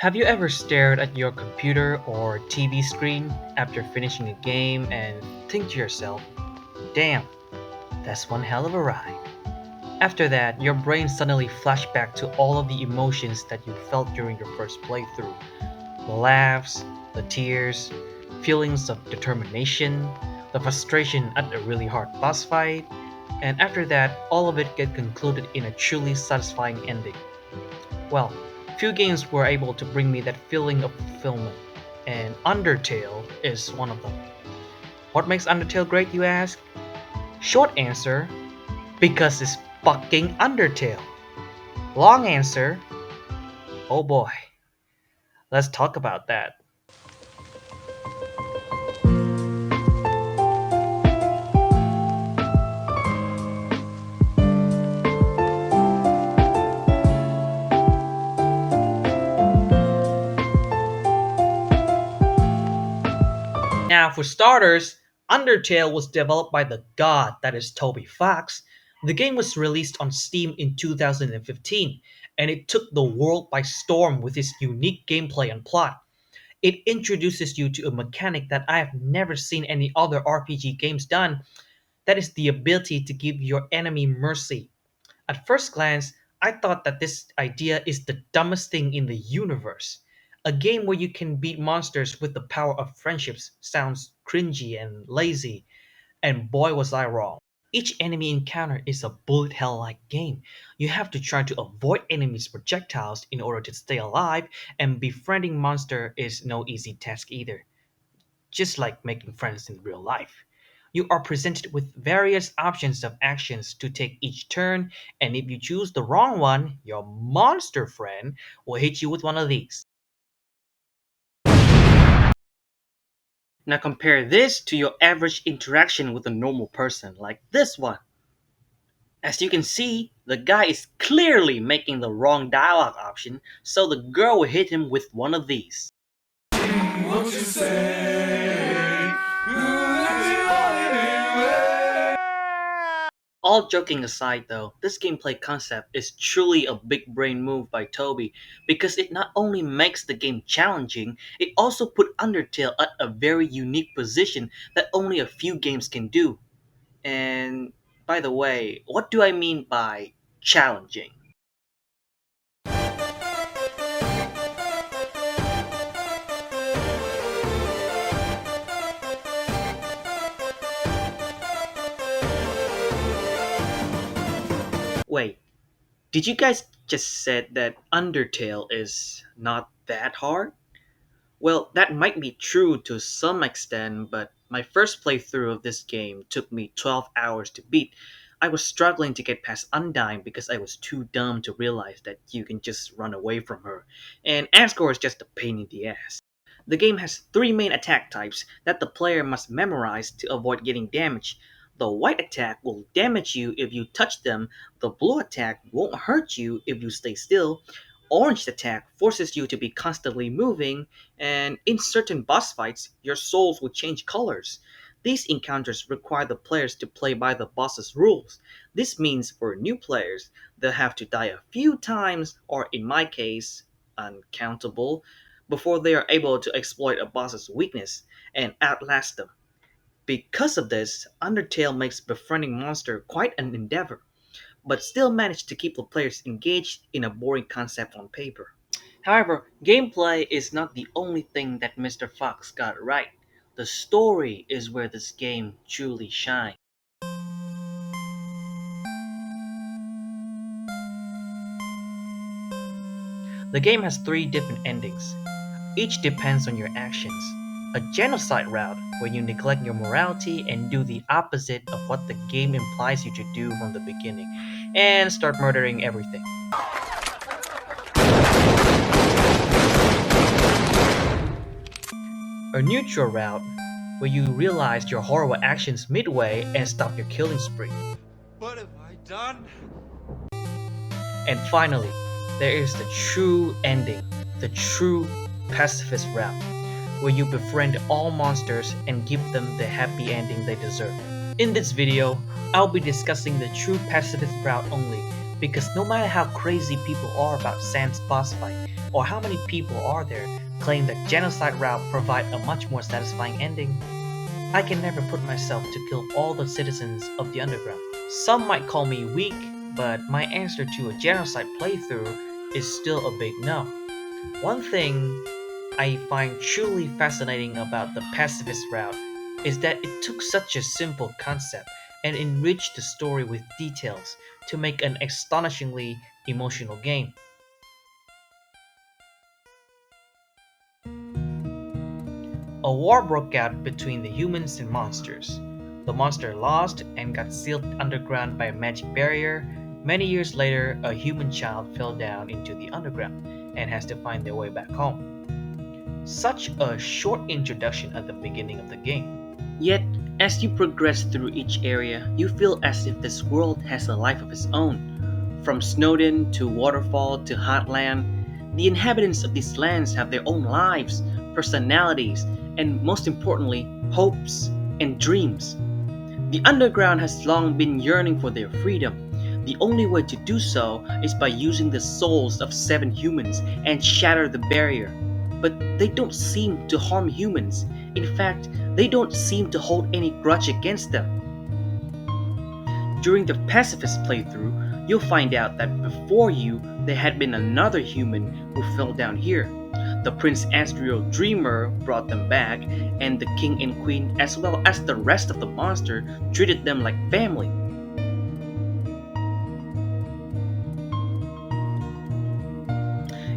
Have you ever stared at your computer or TV screen after finishing a game and think to yourself, damn, that's one hell of a ride? After that, your brain suddenly flashed back to all of the emotions that you felt during your first playthrough. The laughs, the tears, feelings of determination, the frustration at a really hard boss fight, and after that, all of it get concluded in a truly satisfying ending. Well, few games were able to bring me that feeling of fulfillment, and Undertale is one of them. What makes Undertale great, you ask? Short answer, because it's fucking Undertale. Long answer, oh boy, let's talk about that. Now, for starters, Undertale was developed by the god that is Toby Fox. The game was released on Steam in 2015, and it took the world by storm with its unique gameplay and plot. It introduces you to a mechanic that I have never seen any other RPG games done, that is the ability to give your enemy mercy. At first glance, I thought that this idea is the dumbest thing in the universe. A game where you can beat monsters with the power of friendships sounds cringy and lazy, and boy was I wrong. Each enemy encounter is a bullet hell like game. You have to try to avoid enemies' projectiles in order to stay alive, and befriending monster is no easy task either, just like making friends in real life. You are presented with various options of actions to take each turn, and if you choose the wrong one, your monster friend will hit you with one of these. Now compare this to your average interaction with a normal person, like this one. As you can see, the guy is clearly making the wrong dialogue option, so the girl will hit him with one of these. What you say? All joking aside though, this gameplay concept is truly a big brain move by Toby because it not only makes the game challenging, it also put Undertale at a very unique position that only a few games can do. And by the way, what do I mean by challenging? Wait, did you guys just said that Undertale is not that hard? Well, that might be true to some extent, but my first playthrough of this game took me 12 hours to beat. I was struggling to get past Undyne because I was too dumb to realize that you can just run away from her, and Asgore is just a pain in the ass. The game has three main attack types that the player must memorize to avoid getting damaged. The white attack will damage you if you touch them, the blue attack won't hurt you if you stay still, orange attack forces you to be constantly moving, and in certain boss fights, your souls will change colors. These encounters require the players to play by the boss's rules. This means for new players, they'll have to die a few times, or in my case, uncountable, before they are able to exploit a boss's weakness and outlast them. Because of this, Undertale makes befriending monster quite an endeavor, but still managed to keep the players engaged in a boring concept on paper. However, gameplay is not the only thing that Mr. Fox got right. The story is where this game truly shines. The game has three different endings. Each depends on your actions. A genocide route, where you neglect your morality and do the opposite of what the game implies you to do from the beginning, and start murdering everything. A neutral route, where you realize your horrible actions midway and stop your killing spree. What have I done? And finally, there is the true ending, the true pacifist route, where you befriend all monsters and give them the happy ending they deserve. In this video, I'll be discussing the true pacifist route only, Because no matter how crazy people are about Sam's boss fight, or how many people are there claim that genocide route provide a much more satisfying ending, I can never put myself to kill all the citizens of the underground. Some might call me weak, but my answer to a genocide playthrough is still a big no. One thing I find truly fascinating about the pacifist route is that it took such a simple concept and enriched the story with details to make an astonishingly emotional game. A war broke out between the humans and monsters. The monster lost and got sealed underground by a magic barrier. Many years later, a human child fell down into the underground and has to find their way back home. Such a short introduction at the beginning of the game. Yet, as you progress through each area, you feel as if this world has a life of its own. From Snowden to Waterfall to Hotland, the inhabitants of these lands have their own lives, personalities, and most importantly, hopes and dreams. The underground has long been yearning for their freedom. The only way to do so is by using the souls of 7 humans and shatter the barrier. But they don't seem to harm humans. In fact, they don't seem to hold any grudge against them. During the pacifist playthrough, you'll find out that before you, there had been another human who fell down here. The Prince Astral Dreamer brought them back, and the King and Queen, as well as the rest of the monster, treated them like family.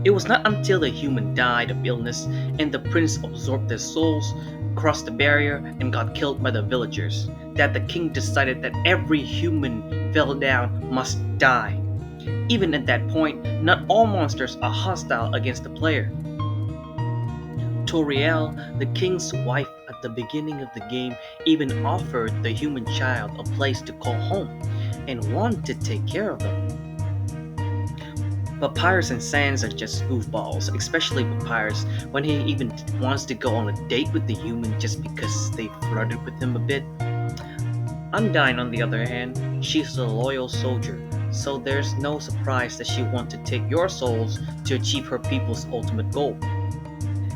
It was not until the human died of illness and the prince absorbed their souls, crossed the barrier, and got killed by the villagers that the king decided that every human fell down must die. Even at that point, not all monsters are hostile against the player. Toriel, the king's wife at the beginning of the game, even offered the human child a place to call home and wanted to take care of them. Papyrus and Sans are just goofballs, especially Papyrus when he even wants to go on a date with the human just because they flirted with him a bit. Undyne, on the other hand, she's a loyal soldier, so there's no surprise that she wants to take your souls to achieve her people's ultimate goal.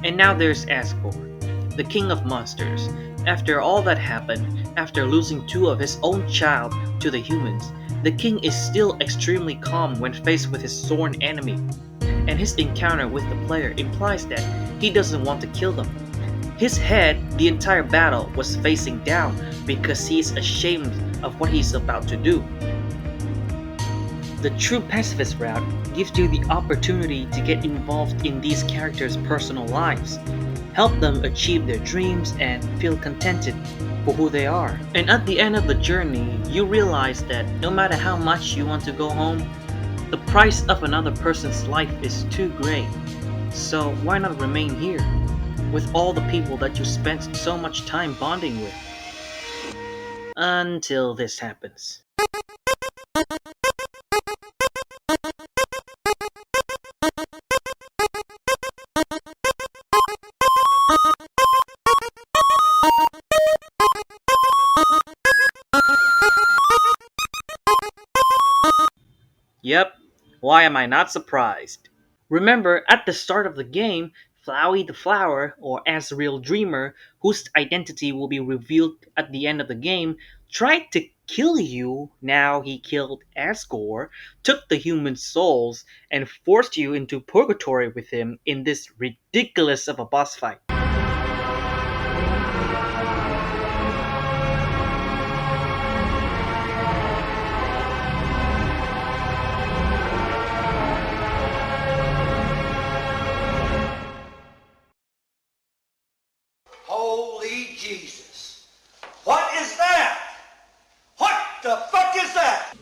And now there's Asgore, the king of monsters. After all that happened, after losing 2 of his own child to the humans, the king is still extremely calm when faced with his sworn enemy, and his encounter with the player implies that he doesn't want to kill them. His head, the entire battle, was facing down because he is ashamed of what he's about to do. The true pacifist route gives you the opportunity to get involved in these characters' personal lives, help them achieve their dreams, and feel contented for who they are. And at the end of the journey, you realize that no matter how much you want to go home, the price of another person's life is too great. So why not remain here, with all the people that you spent so much time bonding with? Until this happens. Yep, why am I not surprised? Remember, at the start of the game, Flowey the Flower, or Azrael Dreamer, whose identity will be revealed at the end of the game, tried to kill you. Now he killed Asgore, took the human souls, and forced you into purgatory with him in this ridiculous of a boss fight. Holy Jesus. What is that? What the fuck is that?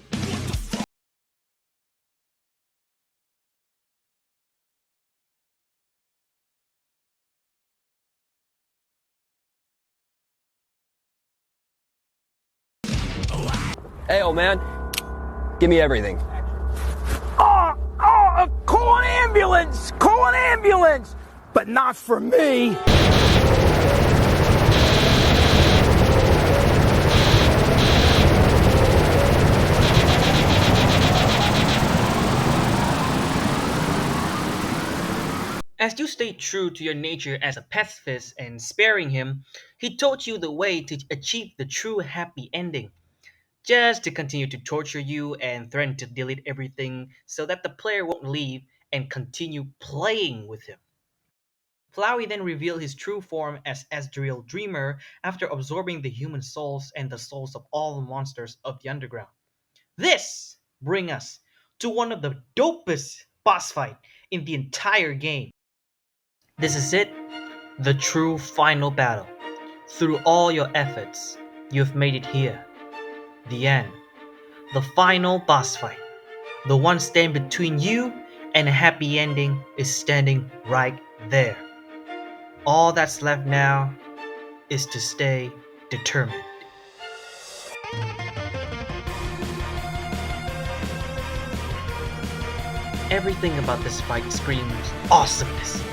Hey, old man, give me everything. Call an ambulance! Call an ambulance! But not for me! As you stayed true to your nature as a pacifist and sparing him, he taught you the way to achieve the true happy ending. Just to continue to torture you and threaten to delete everything so that the player won't leave and continue playing with him. Flowey then revealed his true form as Asdriel Dreamer after absorbing the human souls and the souls of all the monsters of the underground. This brings us to one of the dopest boss fight in the entire game. This is it, the true final battle. Through all your efforts, you've made it here. The end. The final boss fight. The one standing between you and a happy ending is standing right there. All that's left now is to stay determined. Everything about this fight screams awesomeness.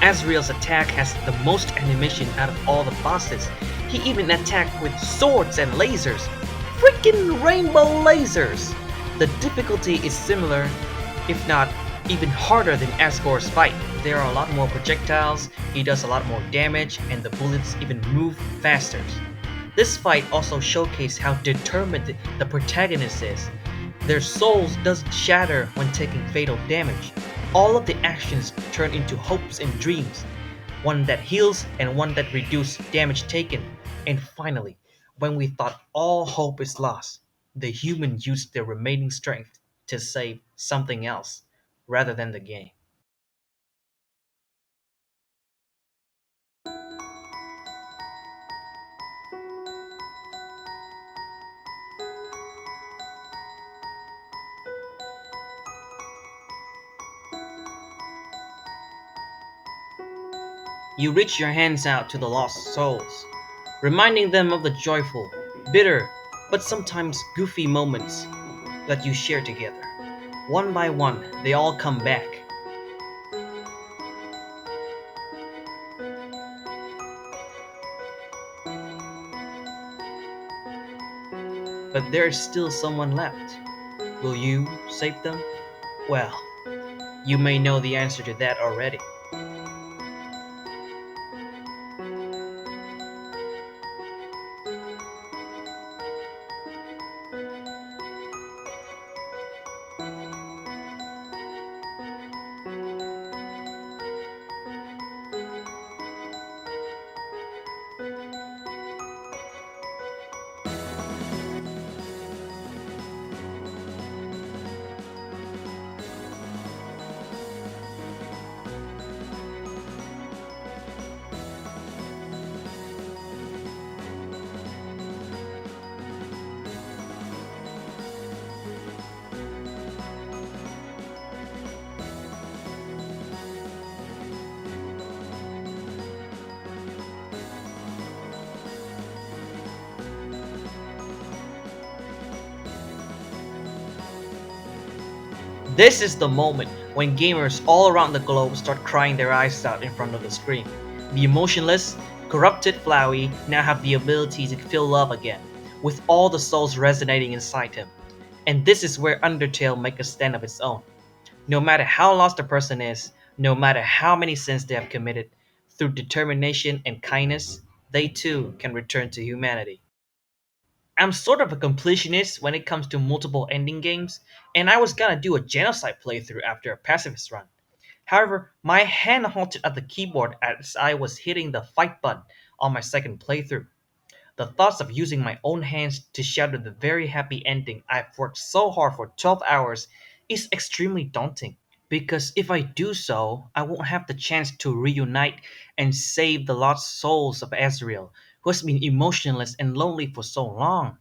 Azrael's attack has the most animation out of all the bosses. He even attacked with swords and lasers. Freaking rainbow lasers! The difficulty is similar, if not even harder than Asgore's fight. There are a lot more projectiles, he does a lot more damage, and the bullets even move faster. This fight also showcased how determined the protagonist is. Their souls doesn't shatter when taking fatal damage. All of the actions turn into hopes and dreams, one that heals and one that reduces damage taken. And finally, when we thought all hope is lost, the human used their remaining strength to save something else rather than the game. You reach your hands out to the lost souls, reminding them of the joyful, bitter, but sometimes goofy moments that you share together. One by one, they all come back. But there is still someone left. Will you save them? Well, you may know the answer to that already. This is the moment when gamers all around the globe start crying their eyes out in front of the screen. The emotionless, corrupted Flowey now have the ability to feel love again, with all the souls resonating inside him. And this is where Undertale makes a stand of its own. No matter how lost a person is, no matter how many sins they have committed, through determination and kindness, they too can return to humanity. I'm sort of a completionist when it comes to multiple ending games, and I was gonna do a genocide playthrough after a pacifist run. However, my hand halted at the keyboard as I was hitting the fight button on my second playthrough. The thoughts of using my own hands to shatter the very happy ending I've worked so hard for 12 hours is extremely daunting. Because if I do so, I won't have the chance to reunite and save the lost souls of Azrael, who has been emotionless and lonely for so long.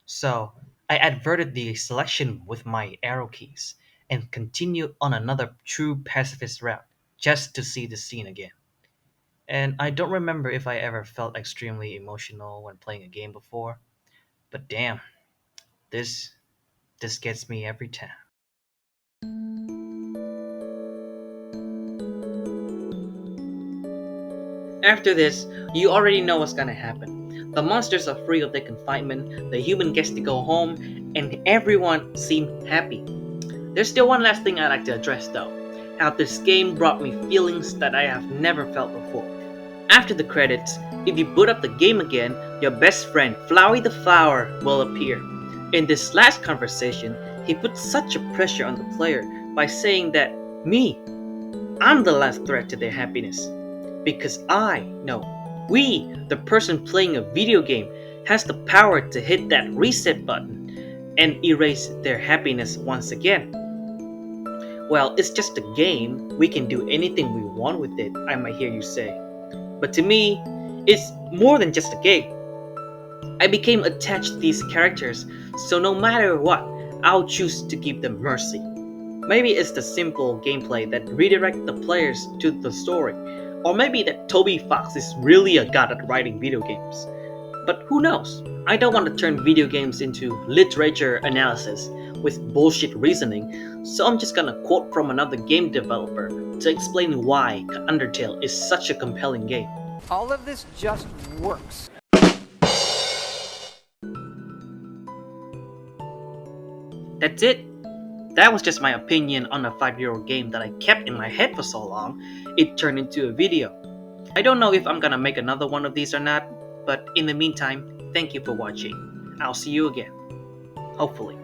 So I adverted the selection with my arrow keys and continued on another true pacifist route just to see the scene again. And I don't remember if I ever felt extremely emotional when playing a game before, but damn, this this gets me every time. After this, you already know what's gonna happen. The monsters are free of their confinement, the human gets to go home, and everyone seemed happy. There's still one last thing I'd like to address though. how this game brought me feelings that I have never felt before. After the credits, if you boot up the game again, your best friend Flowey the Flower will appear. In this last conversation, he put such a pressure on the player by saying that me, I'm the last threat to their happiness. Because I know we, the person playing a video game, has the power to hit that reset button and erase their happiness once again. Well, it's just a game. We can do anything we want with it, I might hear you say. But to me, it's more than just a game. I became attached to these characters, so no matter what, I'll choose to give them mercy. Maybe it's the simple gameplay that redirects the players to the story, or maybe that Toby Fox is really a god at writing video games. But who knows? I don't want to turn video games into literature analysis with bullshit reasoning, so I'm just gonna quote from another game developer to explain why Undertale is such a compelling game. All of this just works. That's it. That was just my opinion on a 5-year-old game that I kept in my head for so long, it turned into a video. I don't know if I'm gonna make another one of these or not, but in the meantime, thank you for watching. I'll see you again. Hopefully.